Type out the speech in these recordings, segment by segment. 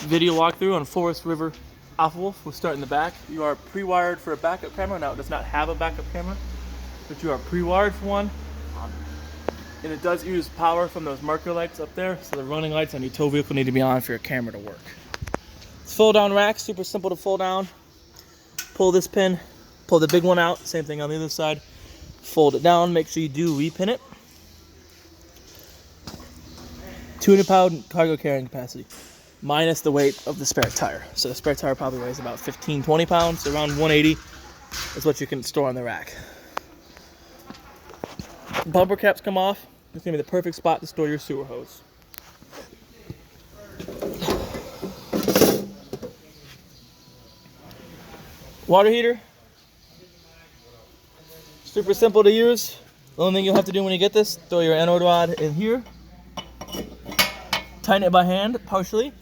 video walkthrough on Forest River Alpha Wolf. We'll start in the back. You are pre-wired for a backup camera. Now it does not have a backup camera, but you are pre-wired for one. And it does use power from those marker lights up there, so the running lights on your tow vehicle need to be on for your camera to work. It's fold down rack, super simple to fold down. Pull this pin, pull the big one out, same thing on the other side. Fold it down, make sure you do repin it. 200-pound cargo carrying capacity, minus the weight of the spare tire. So the spare tire probably weighs about 15-20 pounds, so around 180 is what you can store on the rack. Bumper caps come off. It's gonna be the perfect spot to store your sewer hose. Water heater. Super simple to use. The only thing you'll have to do when you get this, throw your anode rod in here. Tighten it by hand, partially.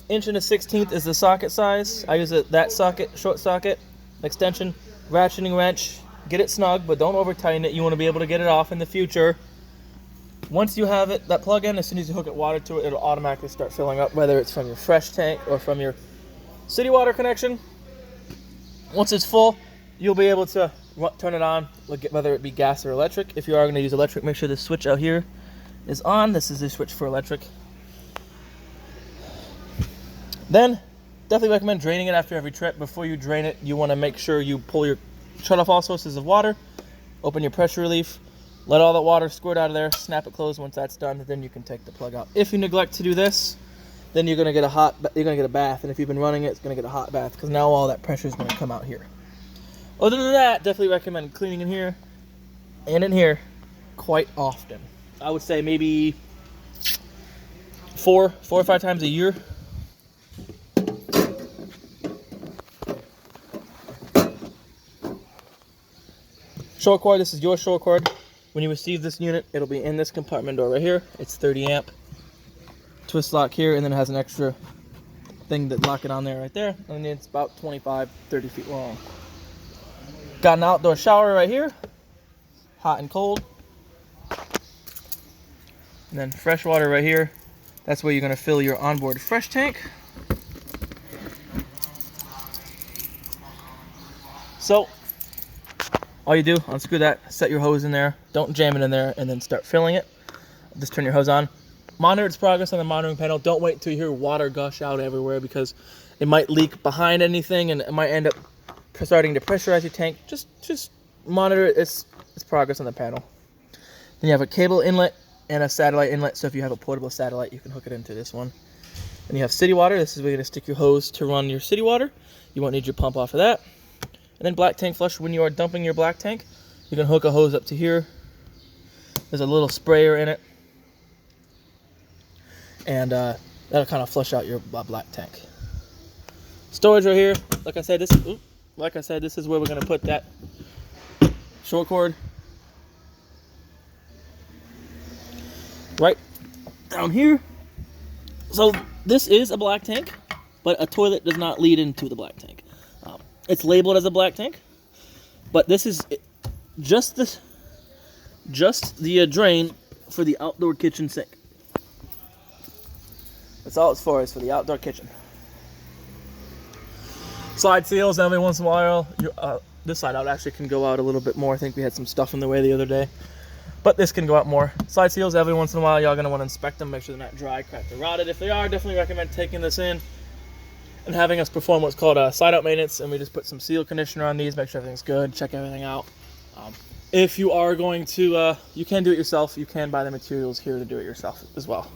1/16" is the socket size. I use that socket, short socket, extension, ratcheting wrench. Get it snug, but don't over tighten it. You want to be able to get it off in the future. Once you have it, that plug in, as soon as you hook it water to it, it'll automatically start filling up, whether it's from your fresh tank or from your city water connection. Once it's full, you'll be able to turn it on, whether it be gas or electric. If you are going to use electric, make sure this switch out here is on. This is the switch for electric. Then, definitely recommend draining it after every trip. Before you drain it, you want to make sure you shut off all sources of water, open your pressure relief, let all that water squirt out of there, snap it closed. Once that's done, then you can take the plug out. If you neglect to do this, then you're gonna get a bath, and if you've been running it, it's gonna get a hot bath because now all that pressure is gonna come out here. Other than that, definitely recommend cleaning in here and in here quite often. I would say maybe four or five times a year. Short cord, this is your short cord. When you receive this unit, it'll be in this compartment door right here. It's 30 amp. Twist lock here, and then it has an extra thing that lock it on there right there. And it's about 25, 30 feet long. Got an outdoor shower right here. Hot and cold. And then fresh water right here. That's where you're gonna fill your onboard fresh tank. So, all you do, unscrew that, set your hose in there, don't jam it in there, and then start filling it. Just turn your hose on. Monitor its progress on the monitoring panel. Don't wait until you hear water gush out everywhere because it might leak behind anything and it might end up starting to pressurize your tank. Just monitor its progress on the panel. Then you have a cable inlet and a satellite inlet, so if you have a portable satellite, you can hook it into this one. Then you have city water. This is where you're going to stick your hose to run your city water. You won't need your pump off of that. And then black tank flush. When you are dumping your black tank, you can hook a hose up to here. There's a little sprayer in it. And that'll kind of flush out your black tank. Storage right here. Like I said, this is where we're going to put that short cord. Right down here. So this is a black tank, but a toilet does not lead into the black tank. It's labeled as a black tank, but this is just the drain for the outdoor kitchen sink. That's all it's for, is for the outdoor kitchen. Slide seals every once in a while. This side out actually can go out a little bit more. I think we had some stuff in the way the other day, but this can go out more. Slide seals every once in a while. Y'all gonna want to inspect them, make sure they're not dry, cracked, or rotted. If they are, definitely recommend taking this in and having us perform what's called a slide out maintenance, and we just put some seal conditioner on these, make sure everything's good, check everything out. If you are going to, you can do it yourself. You can buy the materials here to do it yourself as well.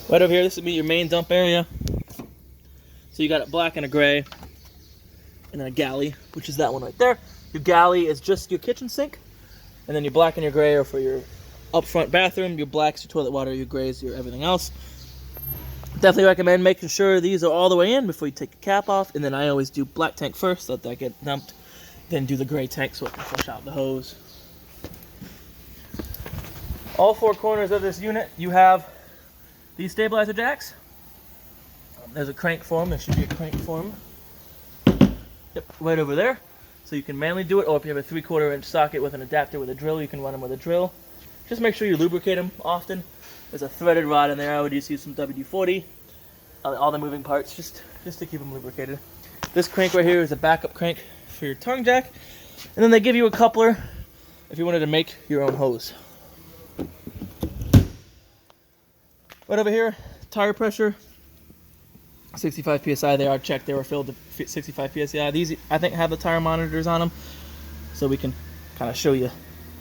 Right over here, this would be your main dump area. So you got a black and a gray, and then a galley, which is that one right there. Your galley is just your kitchen sink, and then your black and your gray are for your up front bathroom. Your black's your toilet water, your gray's your everything else. Definitely recommend making sure these are all the way in before you take the cap off, and then I always do black tank first, let that get dumped, then do the gray tank so it can flush out the hose. All four corners of this unit, you have these stabilizer jacks. There's a crank for them. There should be a crank for them. Yep, right over there. So you can manually do it, or if you have a 3/4 inch socket with an adapter with a drill, you can run them with a drill. Just make sure you lubricate them often. There's a threaded rod in there. I would just use some WD-40. All the moving parts, just to keep them lubricated. This crank right here is a backup crank for your tongue jack. And then they give you a coupler if you wanted to make your own hose. Right over here, tire pressure, 65 PSI. They are checked. They were filled to 65 PSI. These, I think, have the tire monitors on them, so we can kind of show you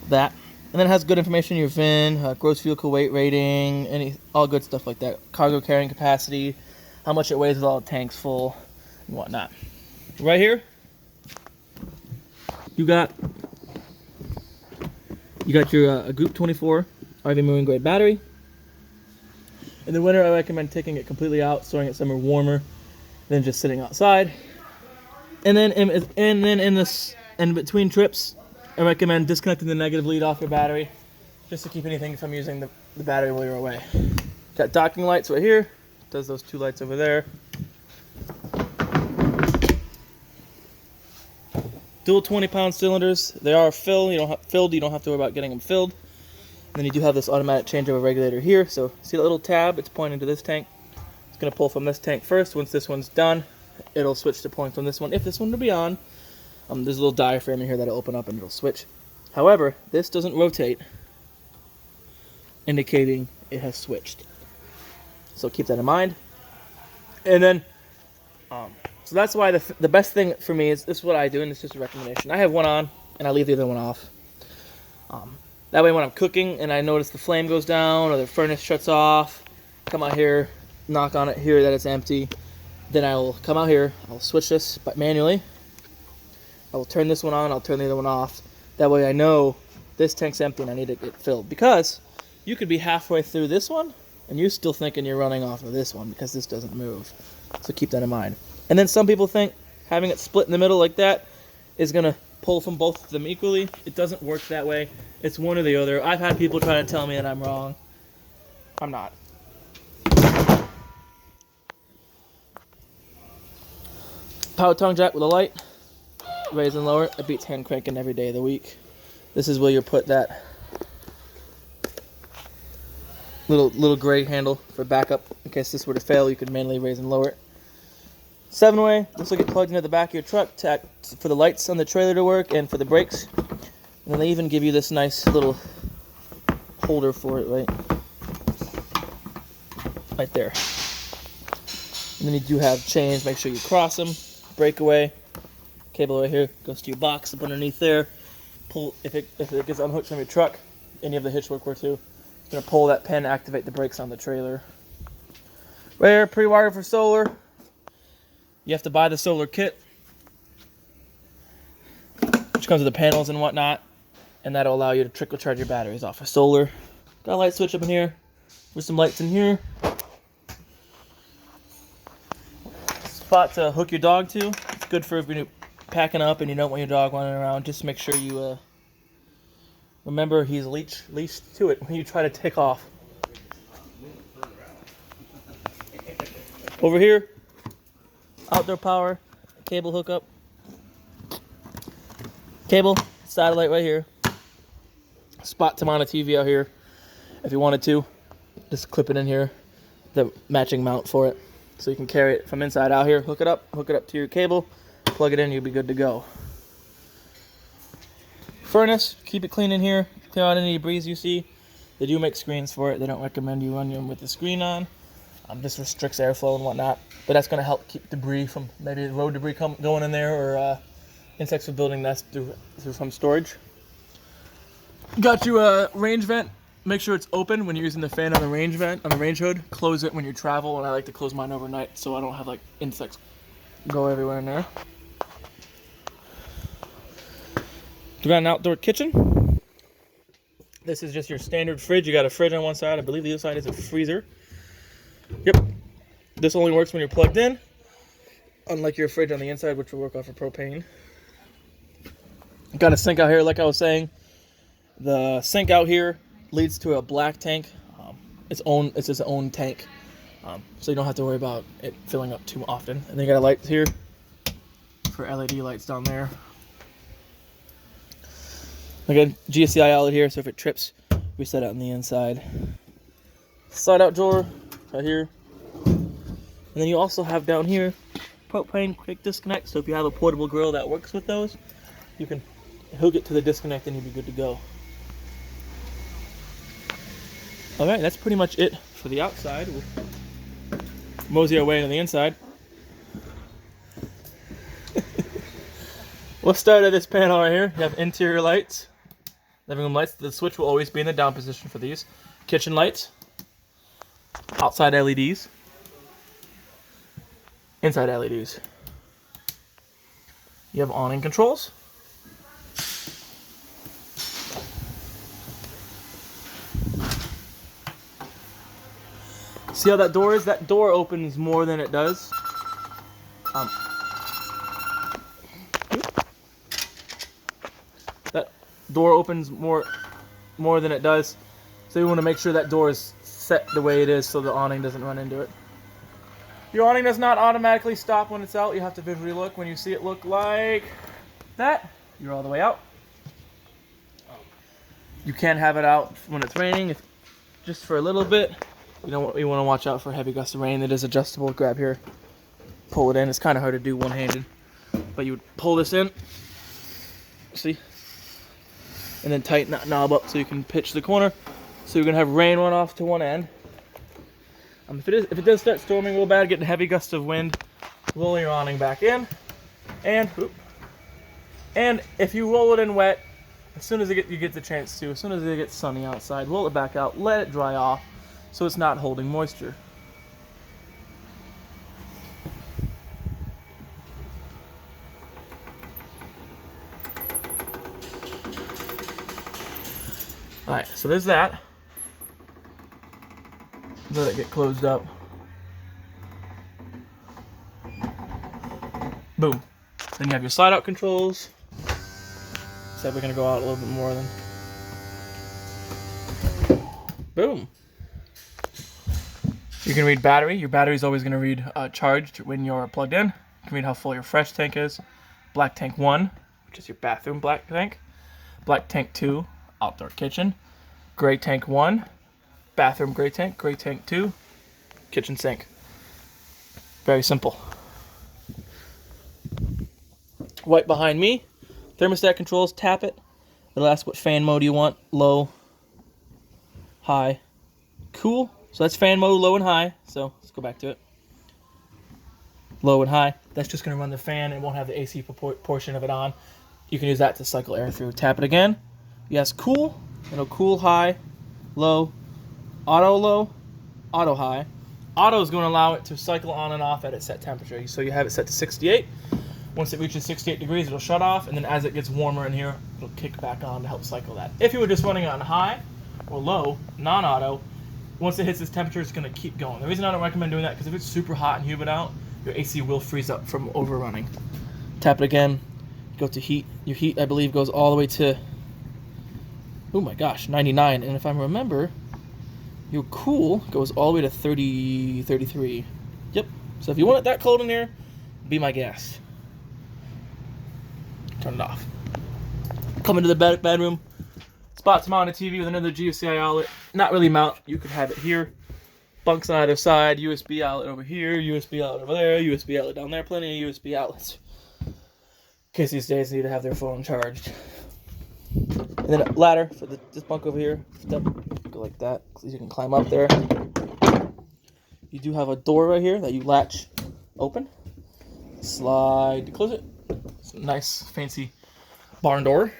that. And then it has good information, your VIN, gross vehicle weight rating, all good stuff like that. Cargo carrying capacity, how much it weighs with all the tanks full, and whatnot. Right here, you got your Group 24 RV Marine grade battery. In the winter, I recommend taking it completely out, storing it somewhere warmer than just sitting outside. And then in between trips, I recommend disconnecting the negative lead off your battery, just to keep anything from using the battery while you're away. Got docking lights right here. Does those 2 lights over there. Dual 20-pound cylinders. They are filled. You don't have to worry about getting them filled. And then you do have this automatic changeover regulator here. So see that little tab? It's pointing to this tank. It's going to pull from this tank first. Once this one's done, it'll switch to pulling from this one. If this one to be on, there's a little diaphragm in here that'll open up and it'll switch. However, this doesn't rotate, indicating it has switched. So keep that in mind. And then, so that's why the best thing for me is, this is what I do, and it's just a recommendation. I have one on, and I leave the other one off. That way when I'm cooking and I notice the flame goes down or the furnace shuts off, come out here, knock on it here that it's empty, then I will come out here, I'll switch this manually. I will turn this one on, I'll turn the other one off. That way I know this tank's empty and I need to get filled. Because you could be halfway through this one and you're still thinking you're running off of this one because this doesn't move. So keep that in mind. And then some people think having it split in the middle like that is going to pull from both of them equally. It doesn't work that way. It's one or the other. I've had people try to tell me that I'm wrong. I'm not. Power tongue jack with a light. Raise and lower. It beats hand cranking every day of the week. This is where you put that little gray handle for backup. In case this were to fail, you could manually raise and lower it. 7-way. This will get plugged into the back of your truck for the lights on the trailer to work and for the brakes. And then they even give you this nice little holder for it, right there. And then you do have chains. Make sure you cross them. Breakaway. Cable right here goes to your box up underneath there. Pull if it gets unhooked from your truck, any of the hitch work too. It's gonna pull that pin, activate the brakes on the trailer. Right here, pre-wired for solar. You have to buy the solar kit, which comes with the panels and whatnot, and that'll allow you to trickle charge your batteries off of solar. Got a light switch up in here with some lights in here. Spot to hook your dog to. It's good for if you're packing up and you don't want your dog running around. Just make sure you remember he's leashed to it when you try to take off. Over here, outdoor power, cable hookup. Cable, satellite right here. Spot to mount a TV out here if you wanted to. Just clip it in here, the matching mount for it. So you can carry it from inside out here, hook it up to your cable, plug it in, you'll be good to go. Furnace, keep it clean in here, clear out any debris you see. They do make screens for it. They don't recommend you run them with the screen on. This restricts airflow and whatnot, but that's going to help keep debris from maybe road debris going in there, or insects from building nests through some storage. Got you a range vent. Make sure it's open when you're using the fan on the range vent, on the range hood. Close it when you travel, and I like to close mine overnight so I don't have like insects go everywhere in there. We got an outdoor kitchen. This is just your standard fridge. You got a fridge on one side. I believe the other side is a freezer. Yep. This only works when you're plugged in, unlike your fridge on the inside, which will work off of propane. Got a sink out here, like I was saying. The sink out here leads to a black tank. It's its own tank, so you don't have to worry about it filling up too often. And then you got a light here for LED lights down there. Again, GSCI outlet here, so if it trips, reset it on the inside. Slide out drawer right here. And then you also have down here propane quick disconnect. So if you have a portable grill that works with those, you can hook it to the disconnect and you'll be good to go. Alright, that's pretty much it for the outside. We'll mosey our way into the inside. We'll start at this panel right here. You have interior lights, living room lights. The switch will always be in the down position for these. Kitchen lights, outside LEDs, inside LEDs. You have awning controls. See how that door is? That door opens more than it does. That door opens more than it does. So you want to make sure that door is set the way it is so the awning doesn't run into it. Your awning does not automatically stop when it's out. You have to visually look. When you see it look like that, you're all the way out. You can have it out when it's raining, just for a little bit. You want to watch out for heavy gusts of rain. It is adjustable. Grab here, pull it in. It's kind of hard to do one-handed, but you would pull this in, see, and then tighten that knob up so you can pitch the corner. So you're gonna have rain run off to one end. If it does start storming real bad, getting heavy gusts of wind, roll your awning back in, and if you roll it in wet, as soon as you get the chance to, as soon as it gets sunny outside, roll it back out, let it dry off, so it's not holding moisture. Alright, so there's that. Let it get closed up. Boom. Then you have your slide out controls. So we're gonna go out a little bit more than. Boom. You can read battery. Your battery is always gonna read charged when you're plugged in. You can read how full your fresh tank is. Black tank 1, which is your bathroom black tank. Black tank 2, outdoor kitchen. Gray tank 1, bathroom gray tank 2, kitchen sink. Very simple. Right behind me, thermostat controls, tap it. It'll ask what fan mode you want, low, high, cool. So that's fan mode, low and high. So let's go back to it. Low and high. That's just gonna run the fan. It won't have the AC portion of it on. You can use that to cycle air through. Tap it again. Yes, cool. It'll cool high, low, auto high. Auto is going to allow it to cycle on and off at its set temperature. So you have it set to 68. Once it reaches 68 degrees, it'll shut off, and then as it gets warmer in here, it'll kick back on to help cycle that. If you were just running it on high or low, non-auto, once it hits this temperature, it's going to keep going. The reason I don't recommend doing that is because if it's super hot and humid out, your AC will freeze up from overrunning. Tap it again, go to heat. Your heat, I believe, goes all the way to, oh my gosh, 99. And if I remember, your cool goes all the way to 30, 33. Yep. So if you want it that cold in here, be my guest. Turn it off. Come into the bedroom. Spot to mount a TV with another GFCI outlet. Not really mount. You could have it here. Bunks on either side. USB outlet over here. USB outlet over there. USB outlet down there. Plenty of USB outlets. In case these days need to have their phone charged. And then a ladder for this bunk over here. Go like that, so you can climb up there. You do have a door right here that you latch open. Slide to close it. It's a nice, fancy barn door.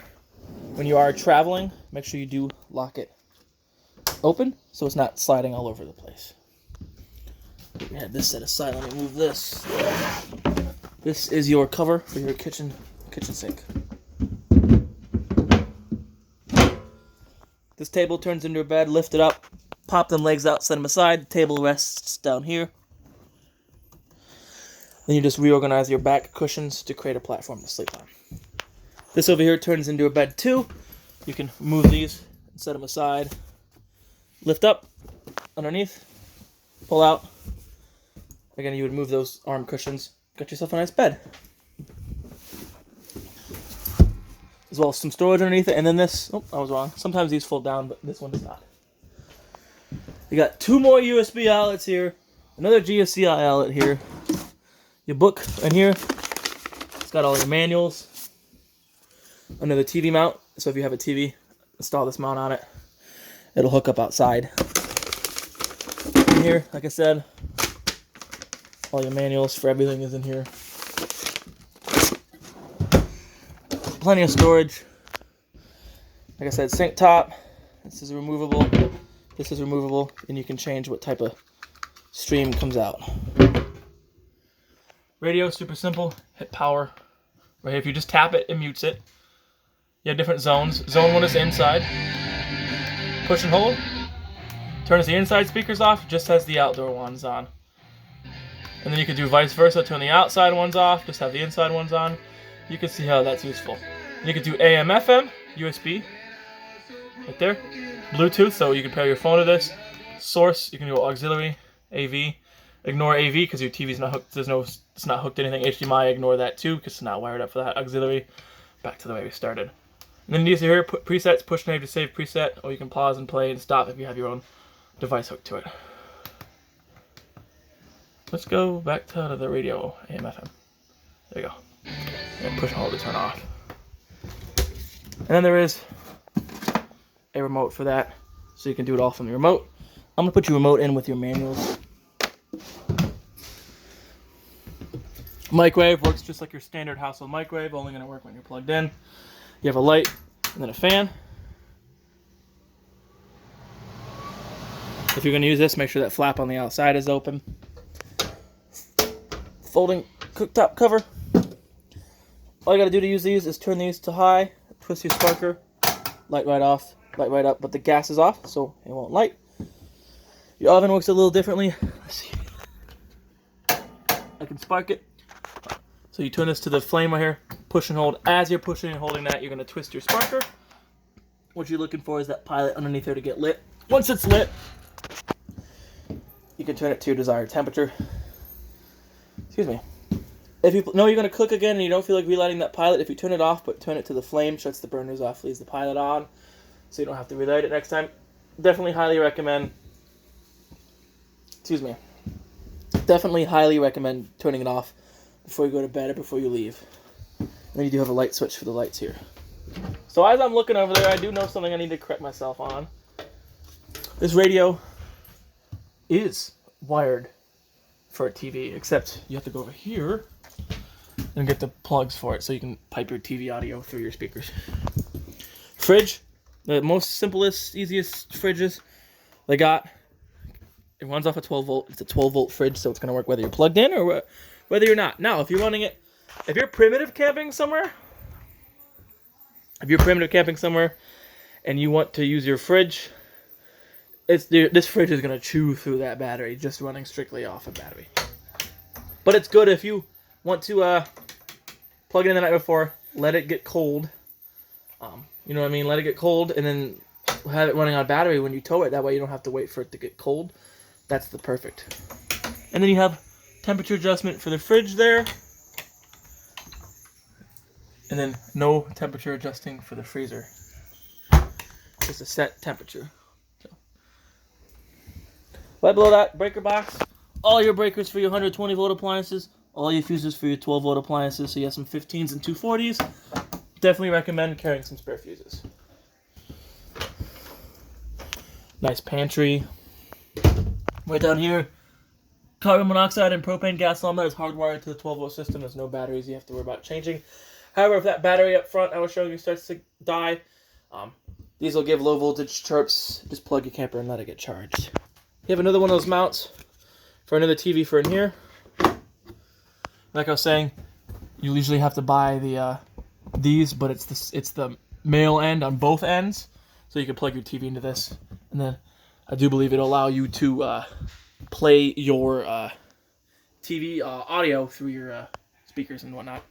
When you are traveling, make sure you do lock it open so it's not sliding all over the place. We had this set aside. Let me move this. This is your cover for your kitchen sink. This table turns into a bed. Lift it up, pop them legs out, set them aside. The table rests down here. Then you just reorganize your back cushions to create a platform to sleep on. This over here turns into a bed too. You can move these and set them aside. Lift up underneath, pull out. Again, you would move those arm cushions. Got yourself a nice bed. This as well as some storage underneath it. And then this, oh, I was wrong. Sometimes these fold down, but this one does not. You got 2 more USB outlets here, another GFCI outlet here, your book in here. It's got all your manuals. Another TV mount, so if you have a TV, install this mount on it. It'll hook up outside. In here, like I said, all your manuals for everything is in here. Plenty of storage. Like I said, sink top. This is removable. This is removable, and you can change what type of stream comes out. Radio, super simple. Hit power. Right here, if you just tap it, it mutes it. You have different zones. Zone 1 is inside. Push and hold. Turns the inside speakers off, just has the outdoor ones on. And then you can do vice versa, turn the outside ones off, just have the inside ones on. You can see how that's useful. You can do AM, FM, USB, right there. Bluetooth, so you can pair your phone to this. Source, you can do auxiliary, AV. Ignore AV because your TV's not hooked. It's not hooked to anything. HDMI, ignore that too because it's not wired up for that. Auxiliary, back to the way we started. And then you see here, presets, push name to save preset, or you can pause and play and stop if you have your own device hooked to it. Let's go back to the radio, AM, FM. There you go. And push and hold to turn off. And then there is a remote for that, so you can do it all from the remote. I'm going to put your remote in with your manuals. Microwave works just like your standard household microwave, only going to work when you're plugged in. You have a light and then a fan. If you're going to use this, make sure that flap on the outside is open. Folding cooktop cover. All you got to do to use these is turn these to high, twist your sparker, light right off, light right up, but the gas is off, so it won't light. Your oven works a little differently. Let's see. I can spark it. So you turn this to the flame right here, push and hold. As you're pushing and holding that, you're going to twist your sparker. What you're looking for is that pilot underneath there to get lit. Once it's lit, you can turn it to your desired temperature. Excuse me. If you know you're going to cook again and you don't feel like relighting that pilot, if you turn it off but turn it to the flame, shuts the burners off, leaves the pilot on, so you don't have to relight it next time. Definitely highly recommend, definitely highly recommend turning it off before you go to bed or before you leave. And then you do have a light switch for the lights here. So as I'm looking over there, I do know something I need to correct myself on. This radio is wired for a TV, except you have to go over here and get the plugs for it so you can pipe your TV audio through your speakers. Fridge, the most simplest, easiest fridges they got. It runs off a 12 volt. It's a 12 volt fridge, so it's going to work whether you're plugged in or whether you're not. Now, if you're running it, if you're primitive camping somewhere and you want to use your fridge, this fridge is going to chew through that battery just running strictly off a battery. But it's good if you want to plug it in the night before, let it get cold. You know what I mean? Let it get cold and then have it running on battery when you tow it. That way you don't have to wait for it to get cold. That's the perfect. And then you have temperature adjustment for the fridge there. And then no temperature adjusting for the freezer. Just a set temperature. So. Right below that, breaker box. All your breakers for your 120 volt appliances. All your fuses for your 12 volt appliances. So you have some 15s and 240s. Definitely recommend carrying some spare fuses. Nice pantry. Right down here, carbon monoxide and propane gas line that is hardwired to the 12 volt system. There's no batteries you have to worry about changing. However, if that battery up front I was showing you starts to die, these will give low voltage chirps. Just plug your camper and let it get charged. You have another one of those mounts for another TV for in here. Like I was saying, you usually have to buy these, but it's the male end on both ends, so you can plug your TV into this, and then I do believe it'll allow you to play your TV audio through your speakers and whatnot.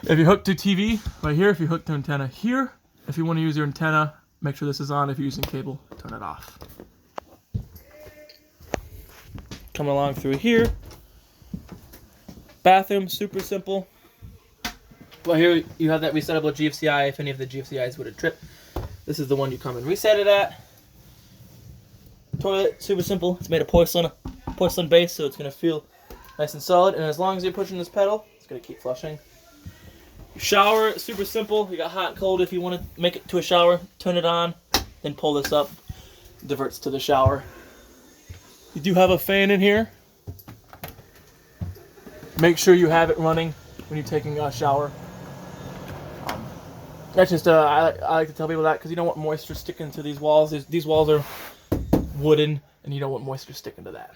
If you hook to TV right here, if you hook to antenna here, if you want to use your antenna, make sure this is on. If you're using cable, turn it off. Coming along through here. Bathroom, super simple. Well, here you have that resettable GFCI if any of the GFCIs would have tripped. This is the one you come and reset it at. Toilet, super simple. It's made of porcelain base, so it's going to feel nice and solid. And as long as you're pushing this pedal, it's going to keep flushing. Shower, super simple. You got hot and cold. If you want to make it to a shower, turn it on, then pull this up. It diverts to the shower. You do have a fan in here. Make sure you have it running when you're taking a shower. That's just, I like to tell people that because you don't want moisture sticking to these walls. These walls are wooden, and you don't want moisture sticking to that.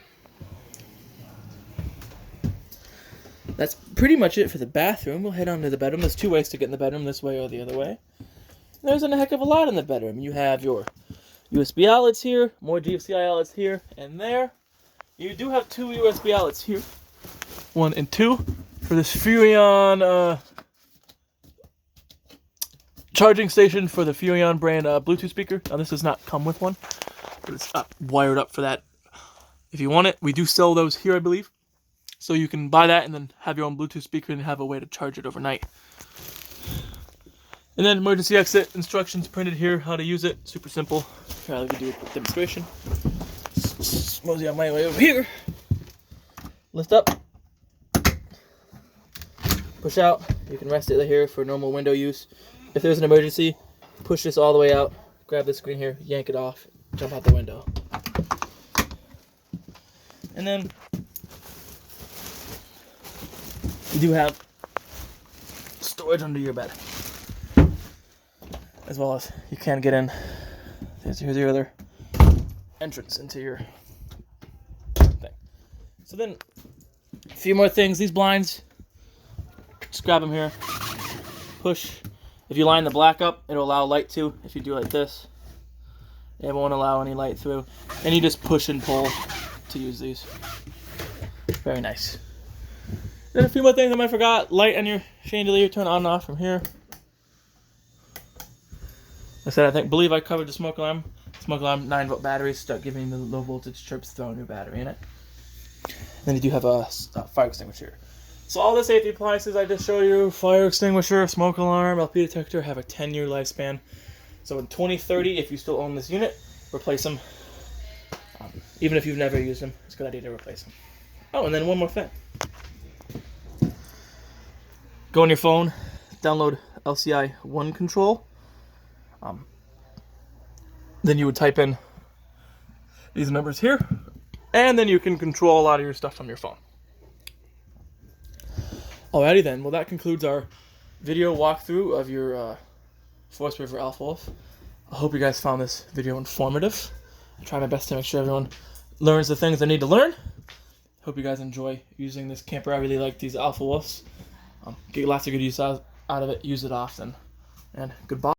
That's pretty much it for the bathroom. We'll head on to the bedroom. There's two ways to get in the bedroom, this way or the other way. There's a heck of a lot in the bedroom. You have your USB outlets here, more GFCI outlets here and there. You do have two USB outlets here, 1 and 2, for this Furrion charging station for the Furrion brand Bluetooth speaker. Now this does not come with one, but it's wired up for that. If you want it, we do sell those here, I believe. So you can buy that and then have your own Bluetooth speaker and have a way to charge it overnight. And then emergency exit instructions printed here, how to use it. Super simple. Here, I'll do a quick demonstration. Mosey on my way over here. Lift up. Push out. You can rest it here for normal window use. If there's an emergency, push this all the way out. Grab this screen here, yank it off, jump out the window. And then you do have storage under your bed, as well as you can get in. Here's your other entrance into your thing. So then, a few more things. These blinds, just grab them here, push. If you line the black up, it'll allow light to. If you do it like this, it won't allow any light through. And you just push and pull to use these. Very nice. Then a few more things I might have forgot. Light on your chandelier, turn on and off from here. Like I said, believe I covered the smoke alarm. Smoke alarm, 9-volt batteries. Start giving the low voltage chirps, throw a new battery in it. And then you do have a fire extinguisher. So all the safety appliances I just showed you, fire extinguisher, smoke alarm, LP detector, have a 10-year lifespan. So in 2030, if you still own this unit, replace them. Even if you've never used them, it's a good idea to replace them. Oh, and then one more thing. Go on your phone, download LCI One Control. Then you would type in these numbers here, and then you can control a lot of your stuff from your phone. Alrighty then, well that concludes our video walkthrough of your Forest River Alpha Wolf. I hope you guys found this video informative. I try my best to make sure everyone learns the things they need to learn. Hope you guys enjoy using this camper. I really like these Alpha Wolves. Get lots of good use out of it. Use it often. And goodbye.